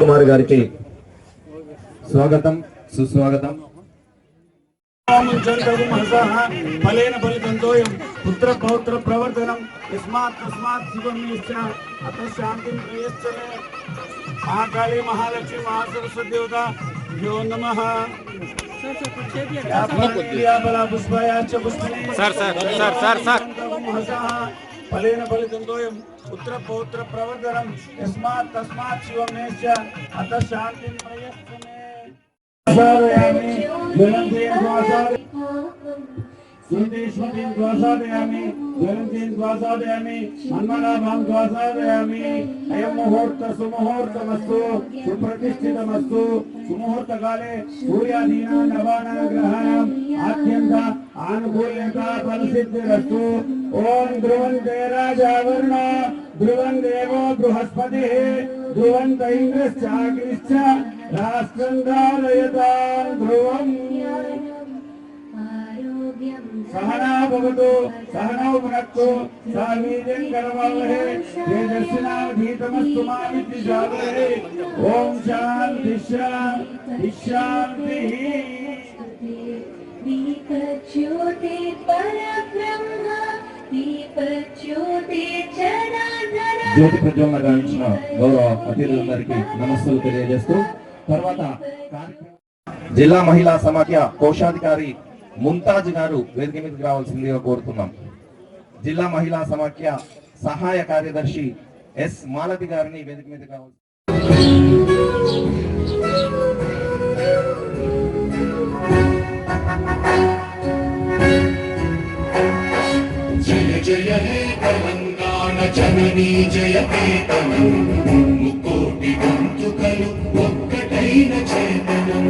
కుమార్ గారికి స్వాగతం సుస్వాగతం. ఫలేన ఫలితంతోయం పుత్ర పౌత్ర ప్రవర్తనం యస్మాత్ తస్మాత్ శివం అత శాంతిం ప్రియశ్చమే. महाकाली महालक्ष्मी महासरस्वती देवता यो नमः. फलेन फलितंतोयं पुत्र पौत्र प्रवर्धनम यस्मात् तस्मात् शिवं अतः शांतिं प्रयच्छमे. सुदेशवतीं द्वासादयामि ज्वलन्तीं द्वासादयामि मन्मनाभां द्वासादयामि. अयं मुहूर्त सुमुहूर्तमस्तु सुप्रतिष्ठितमस्तु. सुमुहूर्तकाले सूर्यादीनां नवानां ग्रहाणाम् आद्यन्त आनुकूल्यता फलसिद्धिरस्तु. ओम ध्रुवन्ते राजावरुण ध्रुवन् देवो बृहस्पतिः ध्रुवन्त इन्द्रश्चाग्निश्च राष्ट्रं धारयतां ध्रुवम्. सहना भवतु सहनौ भुनक्तु सह वीर्यं करवावहै तेजस्विनावधीतमस्तु मा विद्विषावहै. ओम शांति शांति शांति. दीपज्योति परब्रह्म दीपज्योति जनार्दन. జ్యోతి ప్రజ్వలన గావించిన గౌరవ అతిథులందరికీ నమస్సులు తెలియజేస్తూ తర్వాత జిల్లా మహిళా సమాఖ్య కోశాధికారి ముంతాజ్ గారు వేదిక మీదకి రావాల్సిందిగా కోరుతున్నాం. జిల్లా మహిళా సమాఖ్య సహాయ కార్యదర్శి ఎస్ మాలతి గారిని వేదిక మీదకి రావాలి. జయ జయ హే తెలంగాణ జననీ జయకేతనం. ముకోటి గొంతుకలు ఒక్కటైన చేతనం.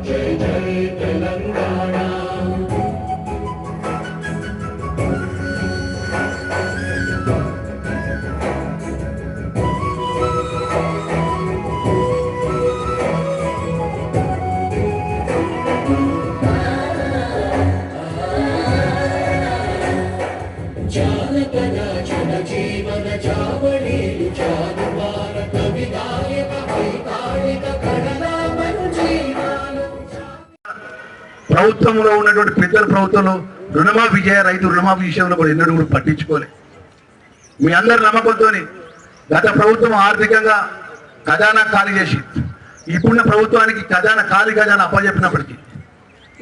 జయ జయ తెలంగాణ. జానపద జన జీవన జావళీలు జానువార కవి గాయక వైతాళిక కళలామను జీవాలు. ప్రభుత్వంలో ఉన్నటువంటి పెద్దల ప్రభుత్వంలో రుణమాఫీ రైతు రుణమాఫీ విషయంలో కూడా ఎన్నడూ కూడా పట్టించుకోలే. మీ అందరి నమ్మకంతో గత ప్రభుత్వం ఆర్థికంగా ఖజానా ఖాళీ చేసి ఇప్పుడున్న ప్రభుత్వానికి ఖజానా అప్పచెప్పినప్పటికీ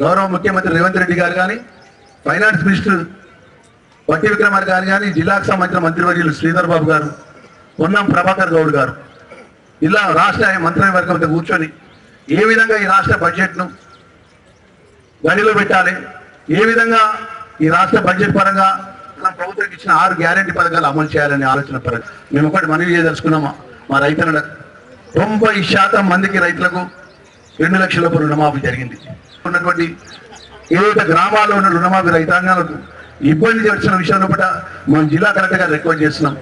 గౌరవ ముఖ్యమంత్రి రేవంత్ రెడ్డి గారు కానీ ఫైనాన్స్ మినిస్టర్ వట్టి విక్రమార్ గారు కానీ జిల్లాకు సంబంధించిన మంత్రివర్యులు శ్రీధర్ బాబు గారు పొన్నం ప్రభాకర్ గౌడ్ గారు ఇలా రాష్ట్ర మంత్రివర్గంతో కూర్చొని ఏ విధంగా ఈ రాష్ట్ర బడ్జెట్ను గడిలో పెట్టాలి, ఏ విధంగా ఈ రాష్ట్ర బడ్జెట్ పరంగా ప్రభుత్వానికి ఇచ్చిన 6 గ్యారెంటీ పథకాలు అమలు చేయాలనే ఆలోచన పరంగా మేము ఒకటి మనవి చేయదలుచుకున్నాము. మా రైతులకు 90% మందికి రైతులకు 2 లక్షల రూపాయల రుణమాఫీ జరిగింది. ఉన్నటువంటి ఏదైతే గ్రామాల్లో ఉన్న రుణమాఫీ రైతాంగాలకు ఇబ్బంది వచ్చిన విషయంలో కూడా మనం జిల్లా కలెక్టర్ గారు రిక్వెస్ట్ చేస్తున్నాం.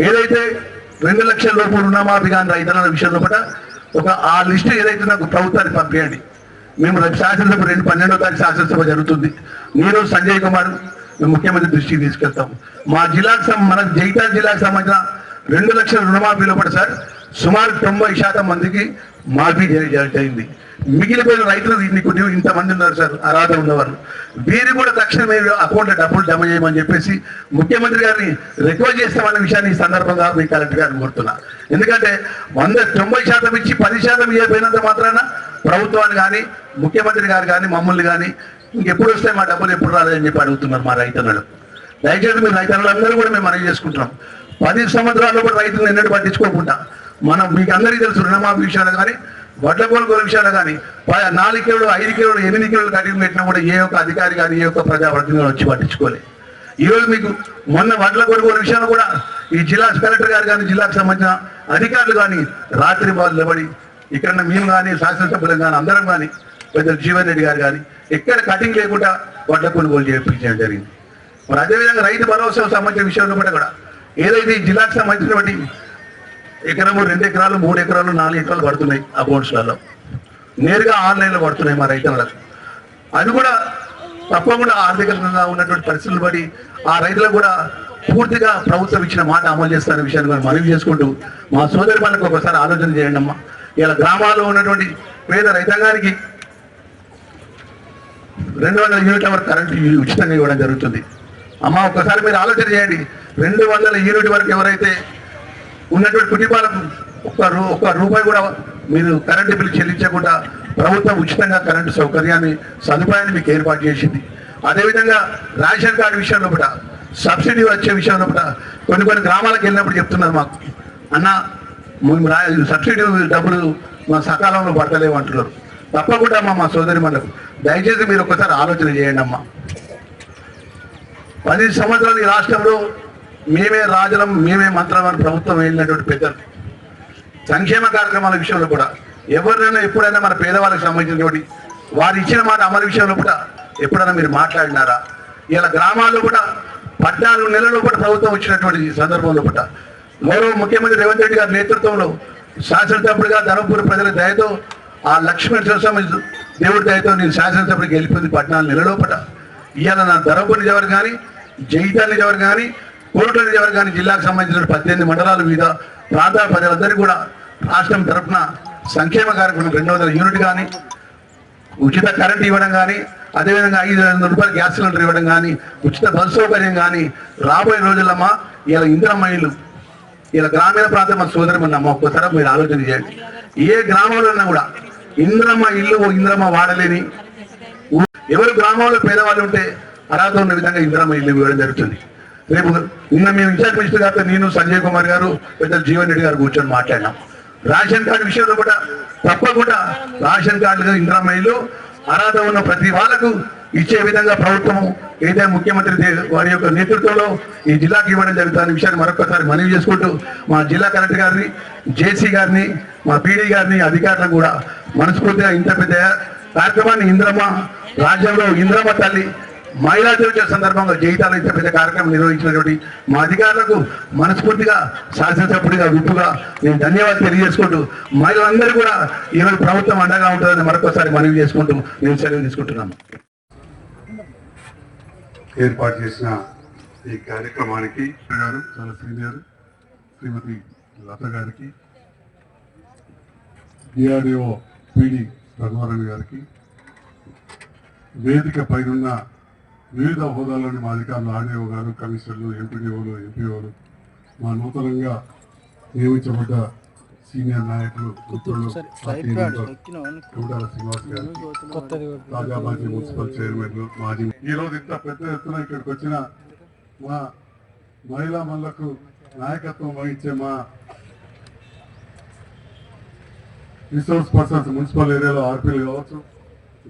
ఏదైతే 2 లక్షల రూపాయల రుణమాఫీ కానీ రైతాంగాల విషయంలో కూడా ఆ లిస్టు ఏదైతే నాకు ప్రభుత్వానికి పంపించండి. మేము శాసనసభ 12వ తారీఖు శాసనసభ జరుగుతుంది. నేను సంజయ్ కుమార్ ముఖ్యమంత్రి దృష్టికి తీసుకెళ్తాం. మా జిల్లాకు మన జగిత్యాల జిల్లాకు సంబంధించిన 2 లక్షల రుణమాఫీలో కూడా సార్ సుమారు 90% మందికి మాఫీ జరిగింది. మిగిలిపోయిన రైతులు ఇంతమంది ఉన్నారు సార్ అర్హత ఉన్నవారు. వీరు కూడా తక్షణమే అకౌంట్లో డబ్బులు జమ చేయమని చెప్పేసి ముఖ్యమంత్రి గారిని రిక్వెస్ట్ చేస్తామన్న విషయాన్ని ఈ సందర్భంగా మీ కలెక్టర్ గారిని కోరుతున్నా. ఎందుకంటే 90% ఇచ్చి 10% ఇవ్వకపోయినంత మాత్రాన ప్రభుత్వాన్ని కానీ ముఖ్యమంత్రి గారు కానీ మమ్మల్ని కానీ ఇంకెప్పుడు వస్తాయి మా డబ్బులు ఎప్పుడు రాలేదని చెప్పి అడుగుతున్నారు మా రైతన్నలు. దయచేసి మీరు రైతన్నలందరూ కూడా మేము మనవి చేసుకుంటున్నాం. 10 సంవత్సరాల్లో కూడా రైతులను ఎన్నడూ పట్టించుకోకుండా మనం మీకు అందరికీ తెలుసు రుణమాఫీ విషయాలు కానీ వడ్ల కొనుగోలు విషయాలు కానీ 4 కిలోలు 5 కిలోలు 8 కిలోలు కటింగ్ పెట్టినా కూడా ఏ ఒక్క అధికారి కానీ ఏ ఒక్క ప్రజాప్రతినిధులు వచ్చి పట్టించుకోలేదు. ఈరోజు మీకు మొన్న వడ్ల కొనుగోలు విషయంలో కూడా ఈ జిల్లా కలెక్టర్ గారు కానీ జిల్లాకు సంబంధించిన అధికారులు కానీ రాత్రి బాధలు నిలబడి ఇక్కడ మేము కానీ శాసనసభ్యులు కానీ అందరం కానీ పెద్ద జీవన్ రెడ్డి గారు కానీ ఎక్కడ కటింగ్ లేకుండా వడ్ల కొనుగోలు చేయించడం జరిగింది. మరి అదేవిధంగా రైతు భరోసా సంబంధించిన విషయంలో కూడా ఏదైతే ఈ జిల్లాకు సంబంధించినటువంటి ఎకరము 2 ఎకరాలు 3 ఎకరాలు 4 ఎకరాలు పడుతున్నాయి అకౌంట్స్లలో నేరుగా ఆన్లైన్లో పడుతున్నాయి మా రైతులకు. అది కూడా తప్పకుండా ఆర్థికంగా ఉన్నటువంటి పరిస్థితులు బట్టి ఆ రైతులకు కూడా పూర్తిగా ప్రభుత్వం ఇచ్చిన మాట అమలు చేస్తున్న విషయాన్ని మనం మనవి చేసుకుంటూ మా సోదరి వాళ్ళకి ఒకసారి ఆలోచన చేయండి అమ్మా. ఇలా గ్రామాల్లో ఉన్నటువంటి పేద రైతాంగానికి 200 యూనిట్ల వరకు కరెంటు ఉచితంగా ఇవ్వడం జరుగుతుంది. అమ్మ ఒక్కసారి మీరు ఆలోచన చేయండి. 200 యూనిట్ వరకు ఎవరైతే ఉన్నటువంటి కుటుంబాలకు ఒక్క రూపాయి కూడా మీరు కరెంటు బిల్లు చెల్లించకుండా ప్రభుత్వం ఉచితంగా కరెంటు సదుపాయాన్ని మీకు ఏర్పాటు చేసింది. అదేవిధంగా రేషన్ కార్డు విషయంలో కూడా సబ్సిడీ వచ్చే విషయంలో కూడా కొన్ని గ్రామాలకు వెళ్ళినప్పుడు చెప్తున్నారు మాకు, అన్న మేము సబ్సిడీ డబ్బులు మా సకాలంలో పడతలేవు అంటున్నారు. తప్పకుండా మా సోదరి మనకు దయచేసి మీరు ఒకసారి ఆలోచన చేయండి అమ్మా. 10 సంవత్సరాలు ఈ రాష్ట్రంలో మేమే రాజులం మేమే మంత్రం అని ప్రభుత్వం వెళ్ళినటువంటి పెద్దలు సంక్షేమ కార్యక్రమాల విషయంలో కూడా ఎవరినైనా ఎప్పుడైనా మన పేదవాళ్ళకి సంబంధించినటువంటి వారు ఇచ్చిన మాట అమలు విషయంలో కూడా ఎప్పుడైనా మీరు మాట్లాడినారా? ఇలా గ్రామాల్లో కూడా 14 నెలల్లో కూడా ప్రభుత్వం వచ్చినటువంటి సందర్భంలో కూడా గౌరవ ముఖ్యమంత్రి రేవంత్ రెడ్డి గారి నేతృత్వంలో శాసనసభ్యుడిగా ధర్మపురి ప్రజల దయతో ఆ లక్ష్మీ దేవుడి దయతో నేను శాసనసభ్యుడికి వెళ్ళిపోయింది 14 నెలల్లో పట. ఇవాళ నా ధర్మపురి నిజవర్ కానీ జైతాల్ నిజవర్ కానీ కోరుట్ల నిజవర్ కానీ జిల్లాకు సంబంధించిన 18 మండలాల మీద ప్రాంతాల ప్రజలందరికీ కూడా రాష్ట్రం తరఫున సంక్షేమ కార్యక్రమం 200 యూనిట్ కానీ ఉచిత కరెంట్ ఇవ్వడం కానీ అదేవిధంగా 500 రూపాయలు గ్యాస్ సిలిండర్ ఇవ్వడం కానీ ఉచిత బస్సు సౌకర్యం కానీ రాబోయే రోజులమ్మా ఇలా ఇందిరమ్మ ఇల్లు ఇలా గ్రామీణ ప్రాంతం మన సోదరి అమ్మ ఒక్కసారి మీరు ఆలోచన చేయండి. ఏ గ్రామంలో ఉన్నా కూడా ఇందిరమ్మ ఇల్లు ఇందిరమ్మ వాడలేని ఎవరు గ్రామంలో పేదవాళ్ళు ఉంటే అర్హత ఉన్న విధంగా ఇందిరమ్మ ఇల్లు ఇవ్వడం జరుగుతుంది. రేపు నిన్న మేము ఇన్ఛార్జ్ మినిస్టర్ గారితో నేను సంజయ్ కుమార్ గారు పెద్దలు జీవన్ రెడ్డి గారు కూర్చొని మాట్లాడినాం. రేషన్ కార్డు విషయంలో కూడా తప్పకుండా రేషన్ కార్డులు ఇందిరమ్మ ఇల్లు అర్హత ఉన్న ప్రతి వాళ్ళకు ఇచ్చే విధంగా ప్రభుత్వం ఏదైనా ముఖ్యమంత్రి వారి యొక్క నేతృత్వంలో ఈ జిల్లాకి ఇవ్వడం జరుగుతున్న విషయాన్ని మరొకసారి మనవి చేసుకుంటూ మా జిల్లా కలెక్టర్ గారిని జేసీ గారిని మా పీడీ గారిని అధికారులను కూడా మనస్ఫూర్తిగా ఇంత పెద్ద కార్యక్రమాన్ని ఇందిరమ్మ రాజ్యంలో ఇందిరమ్మ తల్లి మహిళా దినోత్సవ సందర్భంగా జైతాలు ఇంత పెద్ద కార్యక్రమం నిర్వహించినటువంటి మా అధికారులకు మనస్ఫూర్తిగా శాసనసభ్యుడిగా విప్పుగా నేను ధన్యవాదాలు తెలియజేసుకుంటూ మహిళలందరూ కూడా ఈరోజు ప్రభుత్వం అండగా ఉంటుందని మరొకసారి మనవి చేసుకుంటూ నేను సెలవు తీసుకుంటున్నాను. ఏర్పాటు చేసిన ఈ కార్యక్రమానికి గారు చాలా సీనియర్ శ్రీమతి లత గారికి, డిఆర్డిఓ పిడి రఘువరన్ గారికి, వేదిక పైనున్న వివిధ హోదాల్లోని మా అధికారులు ఆర్డీఓ గారు, కమిషనర్లు, ఎంపీడీఓలు, ఎంపీఓలు, మా నూతనంగా నియమించబడ్డ సీనియర్ నాయకులు, మిత్రులు, శ్రీనివాస్ గారు, తాజా మాజీ మున్సిపల్ చైర్మన్లు, మాజీ ఈ రోజు ఇంత పెద్ద ఎత్తున ఇక్కడికి వచ్చిన మా మహిళా మనులకు నాయకత్వం వహించే మా రిసోర్స్ పర్సన్స్ మున్సిపల్ ఏరియాలో ఆర్పీలు కావచ్చు,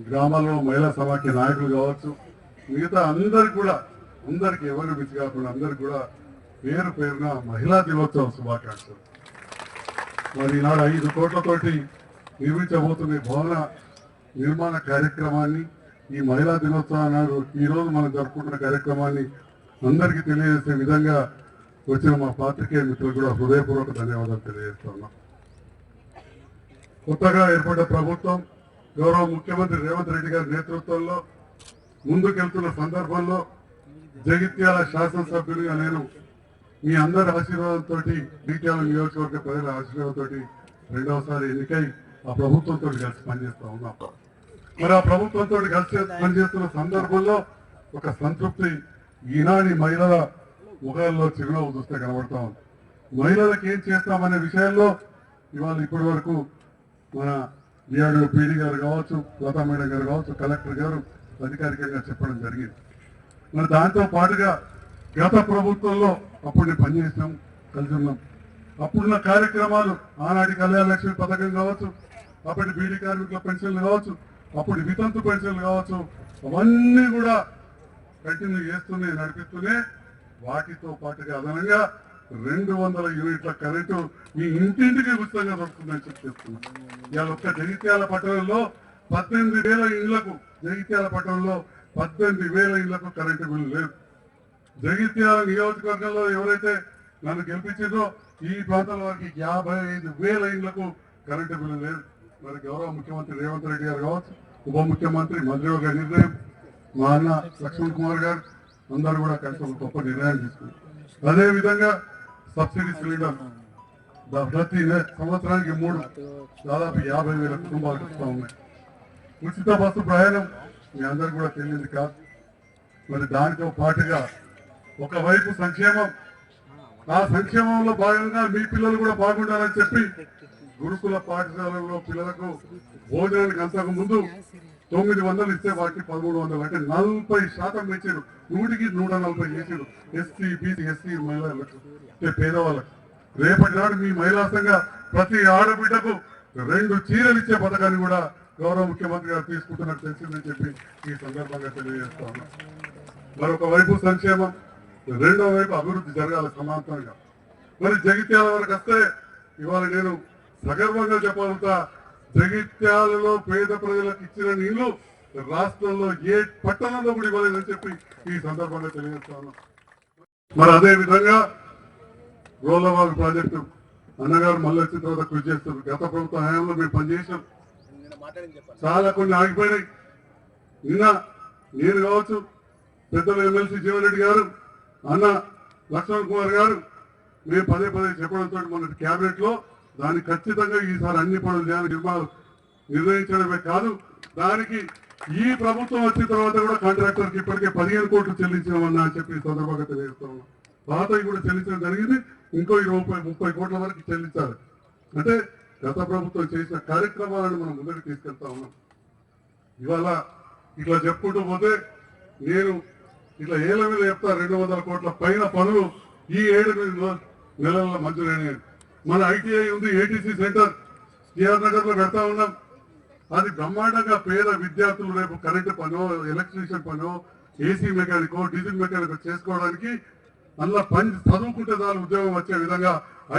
గ్రామాల్లో మహిళా సమాఖ్య నాయకులు కావచ్చు, మిగతా అందరికి కూడా అందరికి ఎవరు మిస్ కాకుండా అందరికి కూడా పేరు పేరున మహిళా దినోత్సవం శుభాకాంక్షలు. మరి ఈనాడు 5 కోట్లతోటి నిర్మించబోతున్న భవన నిర్మాణ కార్యక్రమాన్ని ఈ మహిళా దినోత్సవం నాడు ఈరోజు మనం జరుపుకుంటున్న కార్యక్రమాన్ని అందరికీ తెలియజేసే విధంగా వచ్చిన మా పాత్రికేయ మిత్రులు కూడా హృదయపూర్వక ధన్యవాదాలు తెలియజేస్తున్నాం. కొత్తగా ఏర్పడ్డ ప్రభుత్వం గౌరవ ముఖ్యమంత్రి రేవంత్ రెడ్డి గారి నేతృత్వంలో ముందుకెళ్తున్న సందర్భంలో జగిత్యాల శాసనసభ్యులుగా నేను మీ అందరి ఆశీర్వాదంతో జగిత్యాల నియోజకవర్గ ప్రజల ఆశీర్వాదంతో 2వసారి ఎన్నికై ఆ ప్రభుత్వంతో కలిసి పనిచేస్తా ఉన్నాం. మరి ఆ ప్రభుత్వంతో కలిసి పనిచేస్తున్న సందర్భంలో ఒక సంతృప్తి ఈనాటి మహిళల ముఖాల్లో చిరునవ్వు చూస్తే కనబడతా ఉంది. మహిళలకు ఏం చేస్తామనే విషయంలో ఇవాళ ఇప్పటి వరకు మన డిఆర్డీఓ పీడీ గారు కావచ్చు, లతా మేడం గారు కావచ్చు, కలెక్టర్ గారు అధికారికంగా చెప్పడం జరిగింది. మరి దాంతో పాటుగా గత ప్రభుత్వంలో అప్పుడు నేను పనిచేసినాం, కలిసి ఉన్నాం. అప్పుడున్న కార్యక్రమాలు ఆనాటి కళ్యాణ లక్ష్మి పథకం కావచ్చు, అప్పటి బీడీ కార్మికుల పెన్షన్లు కావచ్చు, అప్పుడు వితంతు పెన్షన్లు కావచ్చు, అవన్నీ కూడా కంటిన్యూ చేస్తూనే నడిపిస్తూనే వాటితో పాటుగా అదనంగా 200 యూనిట్ల కరెంటు మీ ఇంటింటికి ఉచితంగా దొరుకుతుందని చెప్తున్నాం. ఇవాళ ఒక్క జగిత్యాల పట్టణంలో 18,000 ఇళ్లకు జగిత్యాల పట్టణంలో 18,000 ఇళ్లకు కరెంటు బిల్లు లేదు. జగిత్యాల నియోజకవర్గంలో ఎవరైతే నన్ను గెలిపించిందో ఈ ప్రాంతాల వారికి 55,000 ఇళ్లకు కరెంటు బిల్లు లేదు. మరి గౌరవ ముఖ్యమంత్రి రేవంత్ రెడ్డి గారు కావచ్చు, ఉప ముఖ్యమంత్రి మంత్రి గారి నిర్ణయం, మా అన్న లక్ష్మణ్ కుమార్ గారు అందరూ కూడా కలిసి ఒక గొప్ప నిర్ణయం తీసుకున్నారు. అదే విధంగా సబ్సిడీ సిలిండర్ ప్రతి సంవత్సరానికి 3 దాదాపు 50,000 కుటుంబాలకు ఇస్తూ ఉన్నాయి. ఉచిత బస్సు ప్రయాణం మీ అందరికి కూడా తెలియదు కాదు. మరి దానితో పాటుగా ఒకవైపు సంక్షేమం, ఆ సంక్షేమంలో భాగంగా మీ పిల్లలు కూడా బాగుండాలని చెప్పి గురుకుల పాఠశాలలో పిల్లలకు భోజనానికి అంతకు ముందు 900 ఇస్తే వాటికి 1300 అంటే 40% పెంచారు. 100కి 140 చేసారు. ఎస్సీ బీసీ ఎస్సీ మహిళలకు అంటే పేదవాళ్ళకు. రేపటి నాడు మీ మహిళా సంఘ ప్రతి ఆడబిడ్డకు 2 చీరలు ఇచ్చే పథకాన్ని కూడా గౌరవ ముఖ్యమంత్రి గారు తీసుకుంటున్నట్టు తెలిసిందని చెప్పి ఈ సందర్భంగా తెలియజేస్తా ఉన్నాం. మరొక వైపు సంక్షేమం, రెండో వైపు అభివృద్ధి జరగాలి సమాంతరంగా. మరి జగిత్యాల వరకు వస్తే ఇవాళ నేను సగర్వంగా చెప్పగలుగుతా, జగిత్యాలలో పేద ప్రజలకు ఇచ్చిన నీళ్లు రాష్ట్రంలో ఏ పట్టణంలో కూడా ఇవ్వలేదని చెప్పి ఈ సందర్భంగా తెలియజేస్తాను. మరి అదే విధంగా రోలవాగు ప్రాజెక్టు అన్నగారు మళ్ళీ వచ్చిన తర్వాత కృషి చేస్తారు. గత ప్రభుత్వ హయాంలో మేము పనిచేసాం, చాలా కొన్ని ఆగిపోయినాయి. నిన్న నేను కావచ్చు, పెద్దలు ఎమ్మెల్సీ జీవన్రెడ్డి గారు, అన్న లక్ష్మణ్ కుమార్ గారు మేము పదే చెప్పడంతో మొన్న క్యాబినెట్ లో దాన్ని ఖచ్చితంగా ఈసారి అన్ని పనులు చేయాలని నిర్ణయించడమే కాదు, దానికి ఈ ప్రభుత్వం వచ్చిన తర్వాత కూడా కాంట్రాక్టర్ కి ఇప్పటికే 15 కోట్లు చెల్లించామన్నా అని చెప్పి ఈ సందర్భంగా తెలియజేస్తా ఉన్నాం. పాతవి కూడా చెల్లించడం జరిగింది, ఇంకో 20-30 కోట్ల వరకు చెల్లించాలి. అంటే గత ప్రభుత్వం చేసిన కార్యక్రమాలను మనం ముందుకు తీసుకెళ్తా ఉన్నాం. ఇవాళ ఇట్లా చెప్పుకుంటూ పోతే నేను ఇట్లా ఏళ్ళ మీద చెప్తా 200 కోట్ల పైన పనులు ఈ 7 నెలల్లో మంజూరైనాయి. మన ఐటీఐ ఉంది, ఏటీసీ సెంటర్ టిఆర్ నగర్ లో పెడతా ఉన్నాం. అది బ్రహ్మాండంగా పేద విద్యార్థులు రేపు కరెంటు పనో, ఎలక్ట్రీషియన్ పనో, ఏసీ మెకానికో, డీజిల్ మెకానికో చేసుకోవడానికి అలా పని చదువుకుంటే దాని ఉద్యోగం వచ్చే విధంగా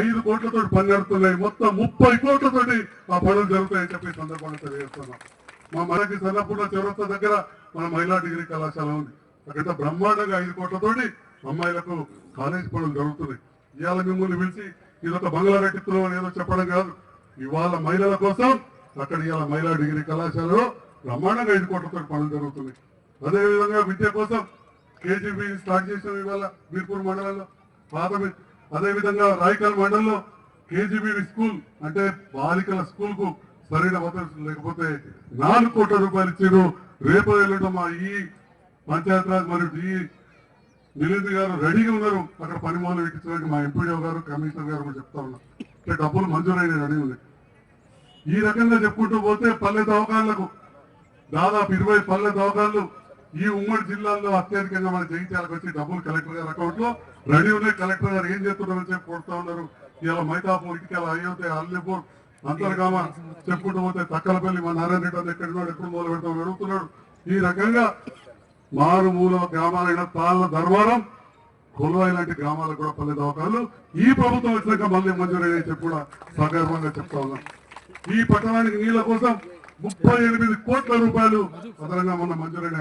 5 కోట్లతో పని నడుస్తున్నాయి. మొత్తం 30 కోట్లతోటి ఆ పనులు జరుగుతాయని చెప్పి సందర్భంగా తెలియజేస్తున్నాం. మా మనకి సన్నపూర్ణ చౌరస్తా దగ్గర మన మహిళా డిగ్రీ కళాశాల ఉంది. అక్కడ బ్రహ్మాండంగా 5 కోట్లతోటి అమ్మాయిలకు కాలేజ్ పనులు జరుగుతున్నాయి. ఇవాళ మిమ్మల్ని పిలిచి ఇదొక బంగ్లా కట్టిస్తున్నాం అని ఏదో చెప్పడం కాదు. ఇవాళ మహిళల కోసం అక్కడ ఇవాళ మహిళా డిగ్రీ కళాశాలలో బ్రహ్మాండంగా 5 కోట్లతో పనులు జరుగుతున్నాయి. అదేవిధంగా విద్య కోసం కేజీబీ స్టార్ట్ చేసాం ఇవాళ బీర్పూర్ మండలంలో పాత. అదేవిధంగా రాయకల్ మండలంలో కేజీబీ స్కూల్ అంటే బాలికల స్కూల్ కు సరైన వసతులు లేకపోతే 4 కోట్ల రూపాయలు ఇచ్చారు. రేపు ఎల్లుండి మా ఈ పంచాయతీరాజ్ మరియు ఈ నిలేంద్ర గారు రెడీగా ఉన్నారు అక్కడ పని మొదలు పెట్టించడానికి. మా ఎంపీడీఓ గారు, కమిషనర్ గారు కూడా చెప్తా ఉన్నారు. అంటే డబ్బులు మంజూరైన రెడీ ఉంది. ఈ రకంగా చెప్పుకుంటూ పోతే పల్లె దవాఖాన్లకు దాదాపు 20 పల్లె దవాఖాన్లు ఈ ఉమ్మడి జిల్లాల్లో అత్యధికంగా మన జగిత్యాలకు వచ్చి డబ్బులు కలెక్టర్ గారి అకౌంట్ లో రెడీ ఉన్నాయి. కలెక్టర్ గారు ఏం చేస్తున్నారని చెప్పి కొడుతూ ఉన్నారు. ఇలా మైతాపూర్, ఇటుకల, అయోధ్య, అల్లిపూర్, అంతర్గామ చెప్పుకుంటూ పోతే తక్కలపల్లి మా నారాయణ రెడ్డి ఎక్కడున్నాడు, ఎప్పుడు మొదలు పెడతాం అడుగుతున్నాడు. ఈ రకంగా మారుమూల గ్రామాలైన తాళ్ళ ధర్మారం, కొల్వాయి లాంటి గ్రామాలకు కూడా పల్లె దవాఖాన్లు ఈ ప్రభుత్వం వచ్చినాక మళ్ళీ మంజూరైన చెప్పి కూడా సగర్వంగా చెప్తా ఉన్నాం. ఈ పట్టణానికి నీళ్ల కోసం 38 కోట్ల రూపాయలు అదనంగా మొన్న మంజూరైన